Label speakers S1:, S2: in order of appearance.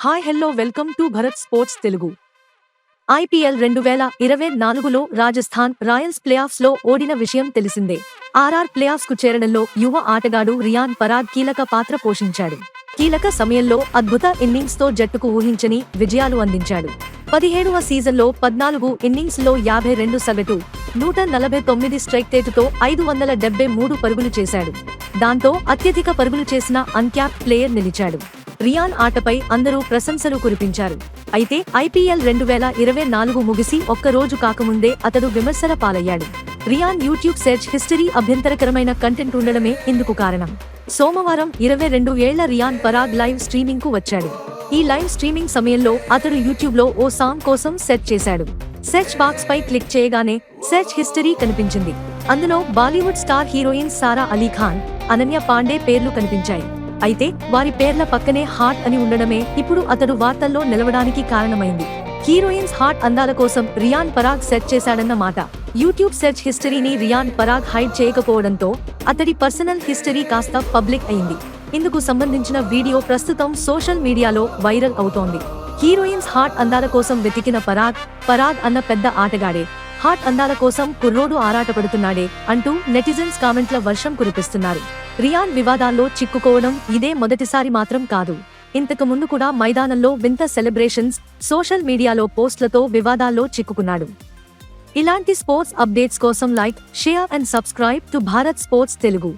S1: Hi hello welcome to Bharat sports Telugu. IPL 2024లో Rajasthan Royals ప్లేఆఫ్స్లో ఓడిన విషయం తెలిసిందే. ఆర్ఆర్ ప్లేఆఫ్స్కు చేరడంలో యువ ఆటగాడు రియాన్ పరాగ్ కీలక పాత్ర పోషించాడు. కీలక సమయంలో అద్భుత ఇన్నింగ్స్తో జట్టుకు ఊహించని విజయాలు అందించాడు. 17వ సీజన్లో 14 ఇన్నింగ్స్లో 52 సగటు, 149 స్ట్రైక్ రేటుతో 573 పరుగులు చేశాడు. దాంతో అత్యధిక పరుగులు చేసిన అన్క్యాప్డ్ ప్లేయర్ నిలిచాడు. రియాన్ ఆటపై అందరూ ప్రశంసలు కురిపించారు. అయితే ఐపీఎల్ 2024 ముగిసి ఒక్క రోజు కాకముందే అతడు విమర్శల పాలయ్యాడు. రియాన్ యూట్యూబ్ సెర్చ్ హిస్టరీ అభ్యంతరకరమైన కంటెంట్ ఉండడమే ఇందుకు కారణం. సోమవారం 22 ఏళ్ల రియాన్ పరాగ్ లైవ్ స్ట్రీమింగ్ కు వచ్చాడు. ఈ లైవ్ స్ట్రీమింగ్ సమయంలో అతడు యూట్యూబ్ లో ఓ సాంగ్ కోసం సెర్చ్ చేశాడు. సెర్చ్ బాక్స్ పై క్లిక్ చేయగానే సెర్చ్ హిస్టరీ కనిపించింది. అందులో బాలీవుడ్ స్టార్ హీరోయిన్స్ సారా అలీ ఖాన్, అనన్య పాండే పేర్లు కనిపించాయి. అయితే వారి పేర్ల పక్కనే హాట్ అని ఉండడమే ఇప్పుడు అతడు వార్తల్లో నిలవడానికి కారణమైంది. హీరోయిన్స్ హాట్ అందాల కోసం రియాన్ పరాగ్ సెర్చ్ చేశాడన్న మాట. యూట్యూబ్ సెర్చ్ హిస్టరీని రియాన్ పరాగ్ హైడ్ చేయకపోవడంతో అతడి పర్సనల్ హిస్టరీ కాస్త పబ్లిక్ అయింది. ఇందుకు సంబంధించిన వీడియో ప్రస్తుతం సోషల్ మీడియాలో వైరల్ అవుతోంది. హీరోయిన్స్ హాట్ అందాల కోసం వెతికిన పరాగ్ అన్న పెద్ద ఆటగాడే, హాట్ అందాల కోసం కుర్రోడు ఆరాటపడుతున్నాడే అంటూ నెటిజన్స్ కామెంట్ల వర్షం కురిపిస్తున్నారు. రియాన్ వివాదాల్లో చిక్కుకోవడం ఇదే మొదటిసారి మాత్రం కాదు. ఇంతకు ముందు కూడా మైదానంలో వింత సెలబ్రేషన్స్, సోషల్ మీడియాలో పోస్ట్లతో వివాదాల్లో చిక్కుకున్నాడు. ఇలాంటి స్పోర్ట్స్ అప్డేట్స్ కోసం like, share and subscribe to Bharat sports Telugu.